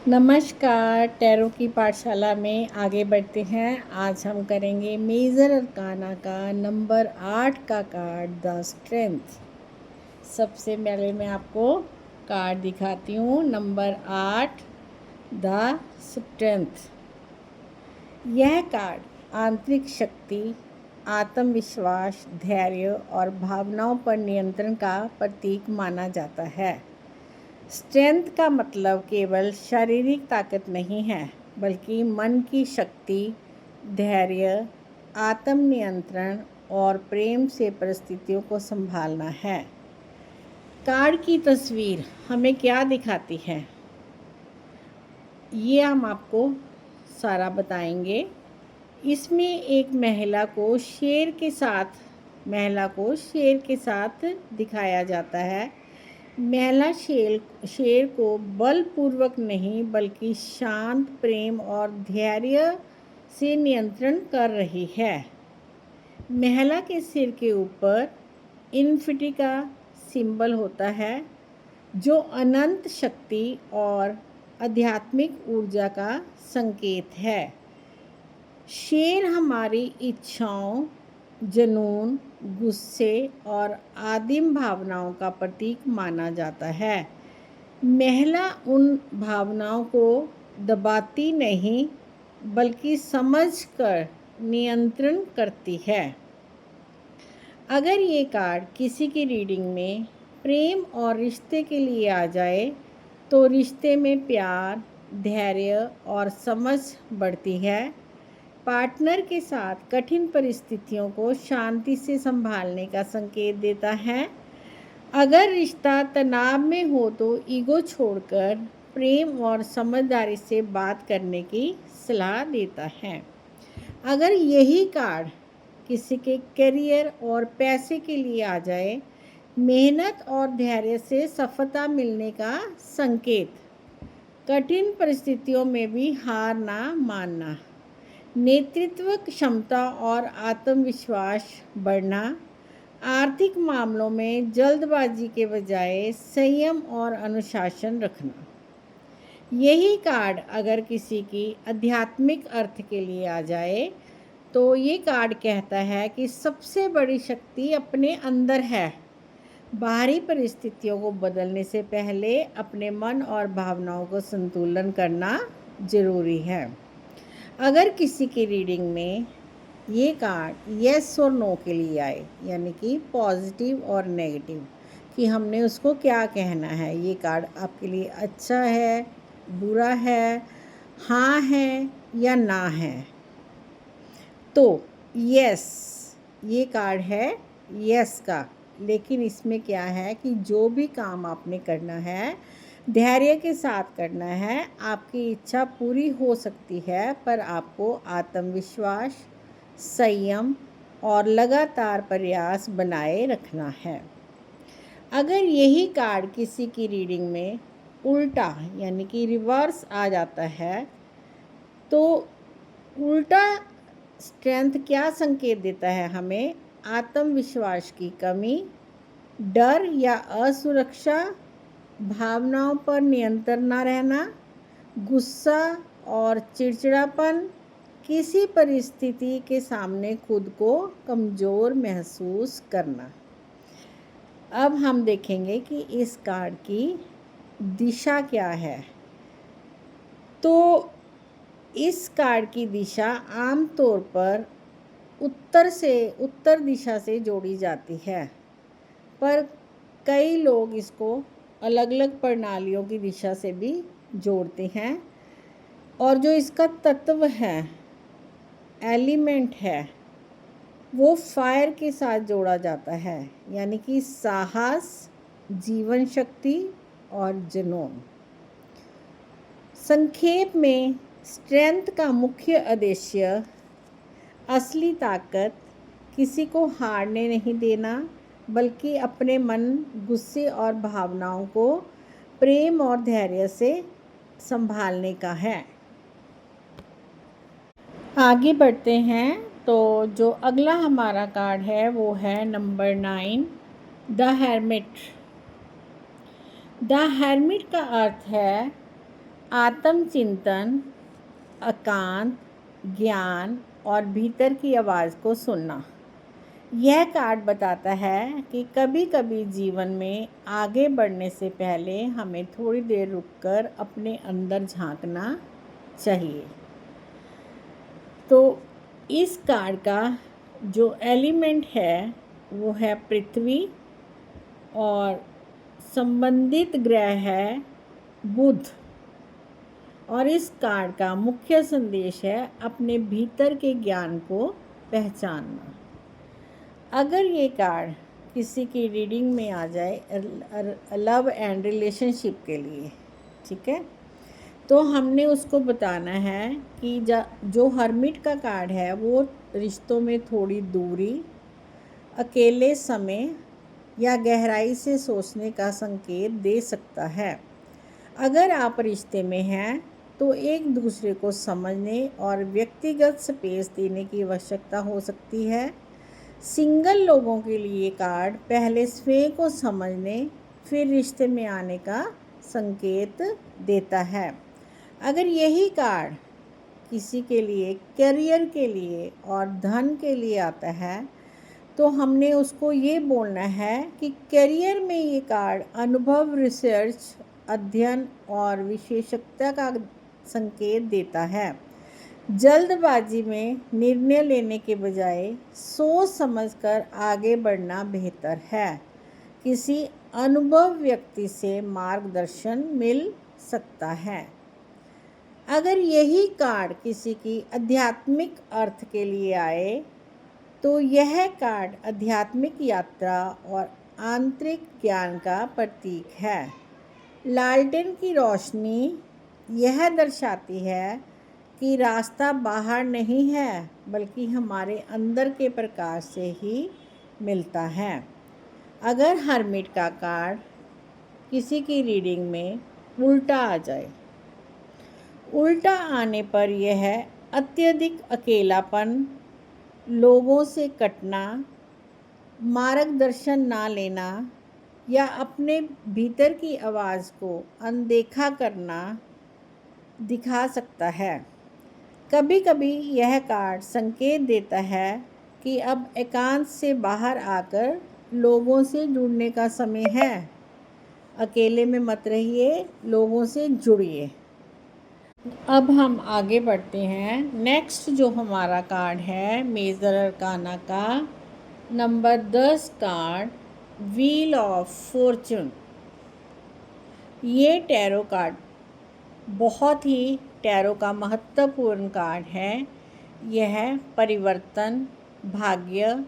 नमस्कार, टैरो की पाठशाला में आगे बढ़ते हैं। आज हम करेंगे मेजर अरकाना का नंबर 8 का कार्ड द स्ट्रेंथ। सबसे पहले मैं आपको कार्ड दिखाती हूँ। Number 8 the strength. यह कार्ड आंतरिक शक्ति, आत्मविश्वास, धैर्य और भावनाओं पर नियंत्रण का प्रतीक माना जाता है। स्ट्रेंथ का मतलब केवल शारीरिक ताकत नहीं है, बल्कि मन की शक्ति, धैर्य, आत्मनियंत्रण और प्रेम से परिस्थितियों को संभालना है। कार्ड की तस्वीर हमें क्या दिखाती है, ये हम आपको सारा बताएंगे। इसमें एक महिला को शेर के साथ दिखाया जाता है। महिला शेर को बलपूर्वक नहीं बल्कि शांत, प्रेम और धैर्य से नियंत्रण कर रही है। महिला के सिर के ऊपर इन्फिनिटी का सिंबल होता है, जो अनंत शक्ति और आध्यात्मिक ऊर्जा का संकेत है। शेर हमारी इच्छाओं, जुनून, गुस्से और आदिम भावनाओं का प्रतीक माना जाता है। महिला उन भावनाओं को दबाती नहीं बल्कि समझकर नियंत्रण करती है। अगर ये कार्ड किसी की रीडिंग में प्रेम और रिश्ते के लिए आ जाए तो रिश्ते में प्यार, धैर्य और समझ बढ़ती है। पार्टनर के साथ कठिन परिस्थितियों को शांति से संभालने का संकेत देता है। अगर रिश्ता तनाव में हो तो ईगो छोड़कर प्रेम और समझदारी से बात करने की सलाह देता है। अगर यही कार्ड किसी के करियर और पैसे के लिए आ जाए, मेहनत और धैर्य से सफलता मिलने का संकेत। कठिन परिस्थितियों में भी हार ना मानना, नेतृत्व क्षमता और आत्मविश्वास बढ़ना, आर्थिक मामलों में जल्दबाजी के बजाय संयम और अनुशासन रखना। यही कार्ड अगर किसी की आध्यात्मिक अर्थ के लिए आ जाए तो ये कार्ड कहता है कि सबसे बड़ी शक्ति अपने अंदर है। बाहरी परिस्थितियों को बदलने से पहले अपने मन और भावनाओं को संतुलन करना जरूरी है। अगर किसी की रीडिंग में ये कार्ड येस और नो के लिए आए, यानी कि पॉजिटिव और नेगेटिव, कि हमने उसको क्या कहना है, ये कार्ड आपके लिए अच्छा है, बुरा है, हाँ है या ना है, तो यस, ये कार्ड है यस का। लेकिन इसमें क्या है कि जो भी काम आपने करना है धैर्य के साथ करना है। आपकी इच्छा पूरी हो सकती है, पर आपको आत्मविश्वास, संयम और लगातार प्रयास बनाए रखना है। अगर यही कार्ड किसी की रीडिंग में उल्टा यानी कि रिवर्स आ जाता है तो उल्टा स्ट्रेंथ क्या संकेत देता है हमें? आत्मविश्वास की कमी, डर या असुरक्षा, भावनाओं पर नियंत्रण न रहना, गुस्सा और चिड़चिड़ापन, किसी परिस्थिति के सामने खुद को कमज़ोर महसूस करना। अब हम देखेंगे कि इस कार्ड की दिशा क्या है। तो इस कार्ड की दिशा आमतौर पर उत्तर दिशा से जोड़ी जाती है, पर कई लोग इसको अलग अलग प्रणालियों की दिशा से भी जोड़ते हैं। और जो इसका तत्व है, एलिमेंट है, वो फायर के साथ जोड़ा जाता है, यानी कि साहस, जीवन शक्ति और जुनून। संक्षेप में स्ट्रेंथ का मुख्य उद्देश्य असली ताकत किसी को हारने नहीं देना, बल्कि अपने मन, गुस्से और भावनाओं को प्रेम और धैर्य से संभालने का है। आगे बढ़ते हैं। तो जो अगला हमारा कार्ड है वो है number 9 the hermit. The hermit का अर्थ है आत्मचिंतन, एकांत, ज्ञान और भीतर की आवाज़ को सुनना। यह कार्ड बताता है कि कभी कभी जीवन में आगे बढ़ने से पहले हमें थोड़ी देर रुककर अपने अंदर झांकना चाहिए। तो इस कार्ड का जो एलिमेंट है वो है पृथ्वी और संबंधित ग्रह है बुध। और इस कार्ड का मुख्य संदेश है अपने भीतर के ज्ञान को पहचानना। अगर ये कार्ड किसी की रीडिंग में आ जाए लव एंड रिलेशनशिप के लिए, ठीक है, तो हमने उसको बताना है कि जो हर्मिट का कार्ड है वो रिश्तों में थोड़ी दूरी, अकेले समय या गहराई से सोचने का संकेत दे सकता है। अगर आप रिश्ते में हैं तो एक दूसरे को समझने और व्यक्तिगत स्पेस देने की आवश्यकता हो सकती है। सिंगल लोगों के लिए कार्ड पहले स्वयं को समझने फिर रिश्ते में आने का संकेत देता है। अगर यही कार्ड किसी के लिए करियर के लिए और धन के लिए आता है तो हमने उसको ये बोलना है कि करियर में ये कार्ड अनुभव, रिसर्च, अध्ययन और विशेषज्ञता का संकेत देता है। जल्दबाजी में निर्णय लेने के बजाय सोच समझकर आगे बढ़ना बेहतर है। किसी अनुभव व्यक्ति से मार्गदर्शन मिल सकता है। अगर यही कार्ड किसी की आध्यात्मिक अर्थ के लिए आए तो यह कार्ड आध्यात्मिक यात्रा और आंतरिक ज्ञान का प्रतीक है। लालटेन की रोशनी यह दर्शाती है कि रास्ता बाहर नहीं है बल्कि हमारे अंदर के प्रकाश से ही मिलता है। अगर हर्मिट का कार्ड किसी की रीडिंग में उल्टा आ जाए, उल्टा आने पर यह अत्यधिक अकेलापन, लोगों से कटना, मार्गदर्शन ना लेना या अपने भीतर की आवाज़ को अनदेखा करना दिखा सकता है। कभी कभी यह कार्ड संकेत देता है कि अब एकांत से बाहर आकर लोगों से जुड़ने का समय है। अकेले में मत रहिए, लोगों से जुड़िए। अब हम आगे बढ़ते हैं। नेक्स्ट जो हमारा कार्ड है मेजर अरकाना का number 10 card, wheel of Fortune. ये टैरो कार्ड बहुत ही टैरो का महत्वपूर्ण कार्ड है। यह परिवर्तन, भाग्य,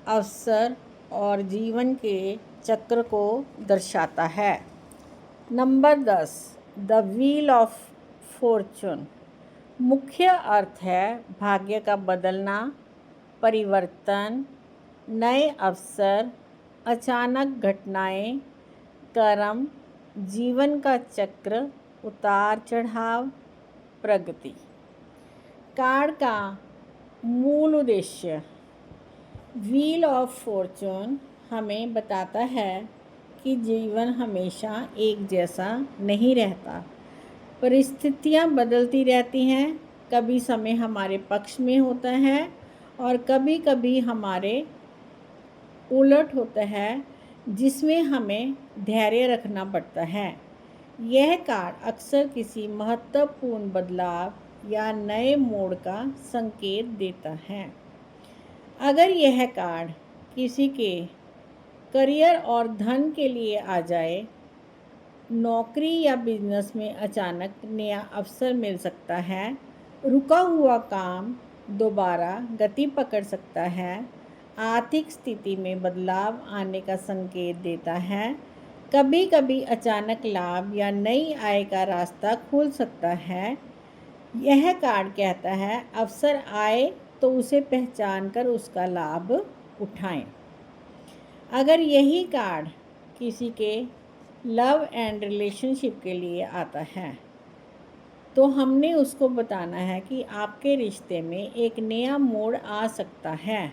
अवसर और जीवन के चक्र को दर्शाता है। Number 10, the wheel of Fortune. मुख्य अर्थ है भाग्य का बदलना, परिवर्तन, नए अवसर, अचानक घटनाएं, कर्म, जीवन का चक्र, उतार चढ़ाव, प्रगति। कार्ड का मूल उद्देश्य, व्हील ऑफ फॉर्चून हमें बताता है कि जीवन हमेशा एक जैसा नहीं रहता। परिस्थितियाँ बदलती रहती हैं। कभी समय हमारे पक्ष में होता है और कभी कभी हमारे उलट होता है, जिसमें हमें धैर्य रखना पड़ता है। यह कार्ड अक्सर किसी महत्वपूर्ण बदलाव या नए मोड़ का संकेत देता है। अगर यह कार्ड किसी के करियर और धन के लिए आ जाए, नौकरी या बिजनेस में अचानक नया अवसर मिल सकता है। रुका हुआ काम दोबारा गति पकड़ सकता है। आर्थिक स्थिति में बदलाव आने का संकेत देता है। कभी कभी अचानक लाभ या नई आय का रास्ता खुल सकता है। यह कार्ड कहता है अवसर आए तो उसे पहचान कर उसका लाभ उठाएं। अगर यही कार्ड किसी के लव एंड रिलेशनशिप के लिए आता है तो हमने उसको बताना है कि आपके रिश्ते में एक नया मोड़ आ सकता है।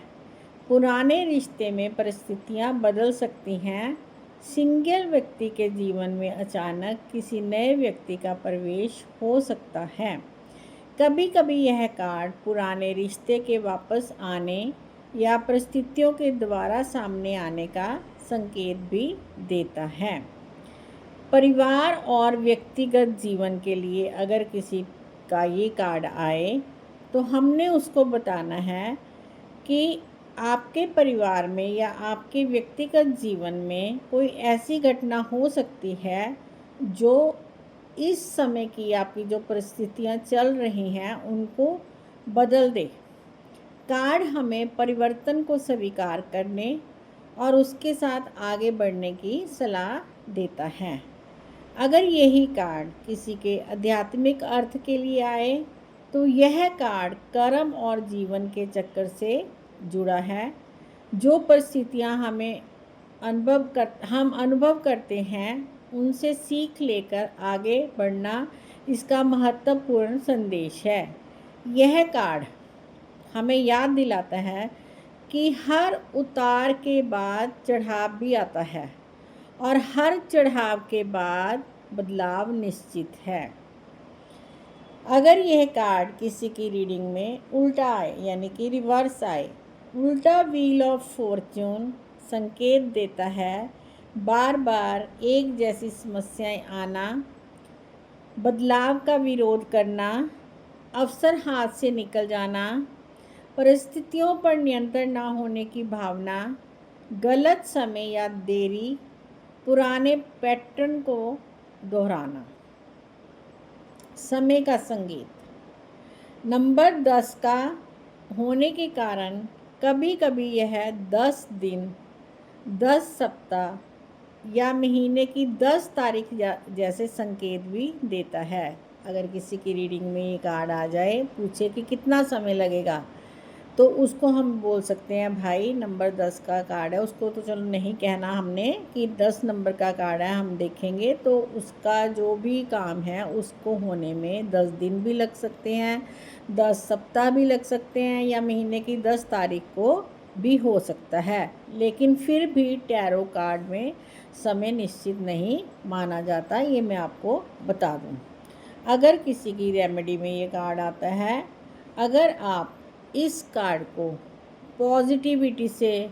पुराने रिश्ते में परिस्थितियां बदल सकती हैं। सिंगल व्यक्ति के जीवन में अचानक किसी नए व्यक्ति का प्रवेश हो सकता है। कभी कभी यह कार्ड पुराने रिश्ते के वापस आने या परिस्थितियों के द्वारा सामने आने का संकेत भी देता है। परिवार और व्यक्तिगत जीवन के लिए अगर किसी का ये कार्ड आए तो हमने उसको बताना है कि आपके परिवार में या आपके व्यक्तिगत जीवन में कोई ऐसी घटना हो सकती है जो इस समय की आपकी जो परिस्थितियां चल रही हैं उनको बदल दे। कार्ड हमें परिवर्तन को स्वीकार करने और उसके साथ आगे बढ़ने की सलाह देता है। अगर यही कार्ड किसी के आध्यात्मिक अर्थ के लिए आए तो यह कार्ड कर्म और जीवन के चक्कर से जुड़ा है। जो परिस्थितियां हम अनुभव करते हैं उनसे सीख लेकर आगे बढ़ना इसका महत्वपूर्ण संदेश है। यह कार्ड हमें याद दिलाता है कि हर उतार के बाद चढ़ाव भी आता है और हर चढ़ाव के बाद बदलाव निश्चित है। अगर यह कार्ड किसी की रीडिंग में उल्टा आए यानी कि रिवर्स आए, उल्टा व्हील ऑफ फॉर्च्यून संकेत देता है बार बार एक जैसी समस्याएं आना, बदलाव का विरोध करना, अवसर हाथ से निकल जाना, परिस्थितियों पर नियंत्रण न होने की भावना, गलत समय या देरी, पुराने पैटर्न को दोहराना। समय का संगीत नंबर 10 का होने के कारण कभी कभी यह 10 दिन, 10 सप्ताह या महीने की 10 तारीख जैसे संकेत भी देता है। अगर किसी की रीडिंग में ये कार्ड आ जाए, पूछे कि कितना समय लगेगा, तो उसको हम बोल सकते हैं भाई नंबर 10 का कार्ड है। उसको तो चलो नहीं कहना हमने कि 10 नंबर का कार्ड है, हम देखेंगे तो उसका जो भी काम है उसको होने में 10 दिन भी लग सकते हैं, 10 सप्ताह भी लग सकते हैं या महीने की 10 तारीख को भी हो सकता है। लेकिन फिर भी टैरो कार्ड में समय निश्चित नहीं माना जाता, ये मैं आपको बता दूं। अगर किसी की रेमेडी में ये कार्ड आता है, अगर आप इस कार्ड को पॉजिटिविटी से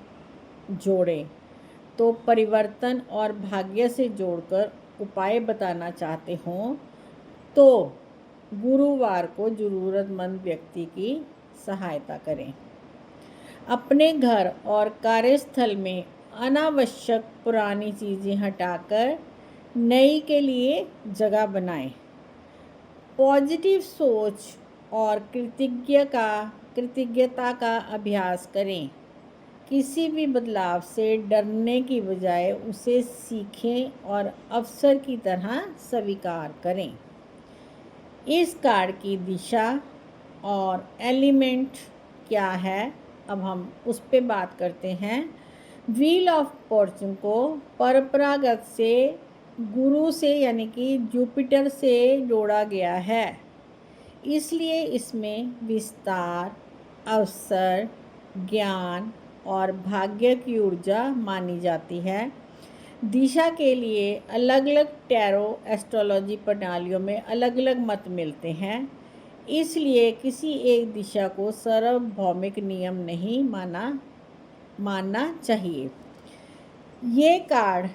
जोड़ें तो परिवर्तन और भाग्य से जोड़कर उपाय बताना चाहते हों तो गुरुवार को ज़रूरतमंद व्यक्ति की सहायता करें। अपने घर और कार्यस्थल में अनावश्यक पुरानी चीज़ें हटाकर नई के लिए जगह बनाएं। पॉजिटिव सोच और कृतज्ञता का अभ्यास करें। किसी भी बदलाव से डरने की बजाय उसे सीखें और अवसर की तरह स्वीकार करें। इस कार्ड की दिशा और एलिमेंट क्या है, अब हम उस पर बात करते हैं। व्हील ऑफ फॉर्चून को परंपरागत से गुरु से यानी कि जुपिटर से जोड़ा गया है, इसलिए इसमें विस्तार, अवसर, ज्ञान और भाग्य की ऊर्जा मानी जाती है। दिशा के लिए अलग अलग टैरो एस्ट्रोलॉजी प्रणालियों में अलग अलग मत मिलते हैं, इसलिए किसी एक दिशा को सार्वभौमिक नियम नहीं मानना चाहिए। ये कार्ड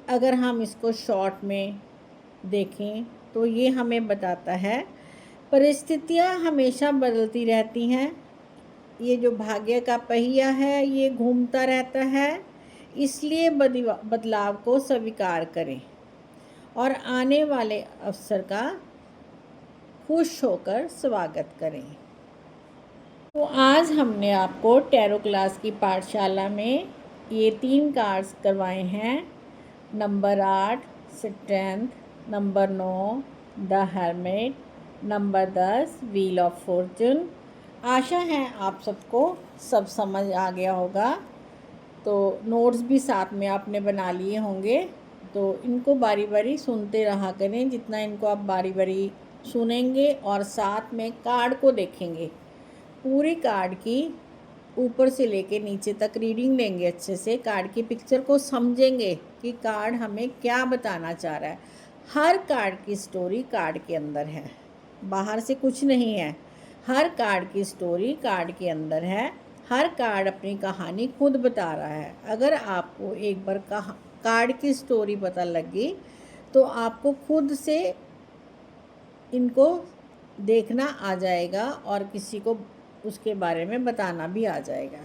अगर हम इसको शॉर्ट में देखें तो ये हमें बताता है परिस्थितियाँ हमेशा बदलती रहती हैं। ये जो भाग्य का पहिया है ये घूमता रहता है, इसलिए बदलाव को स्वीकार करें और आने वाले अवसर का खुश होकर स्वागत करें। तो आज हमने आपको टैरो क्लास की पाठशाला में ये 3 कार्ड्स करवाए हैं। Number 8 strength, number 9 the hermit, number 10 wheel of fortune. आशा है आप सबको सब समझ आ गया होगा। तो नोट्स भी साथ में आपने बना लिए होंगे, तो इनको बारी बारी सुनते रहा करें। जितना इनको आप बारी बारी सुनेंगे और साथ में कार्ड को देखेंगे, पूरी कार्ड की ऊपर से लेके नीचे तक रीडिंग लेंगे अच्छे से, कार्ड की पिक्चर को समझेंगे कि कार्ड हमें क्या बताना चाह रहा है। हर कार्ड की स्टोरी कार्ड के अंदर है, बाहर से कुछ नहीं है। हर कार्ड की स्टोरी कार्ड के अंदर है। हर कार्ड अपनी कहानी खुद बता रहा है। अगर आपको एक बार कार्ड की स्टोरी पता लगी तो आपको खुद से इनको देखना आ जाएगा और किसी को उसके बारे में बताना भी आ जाएगा।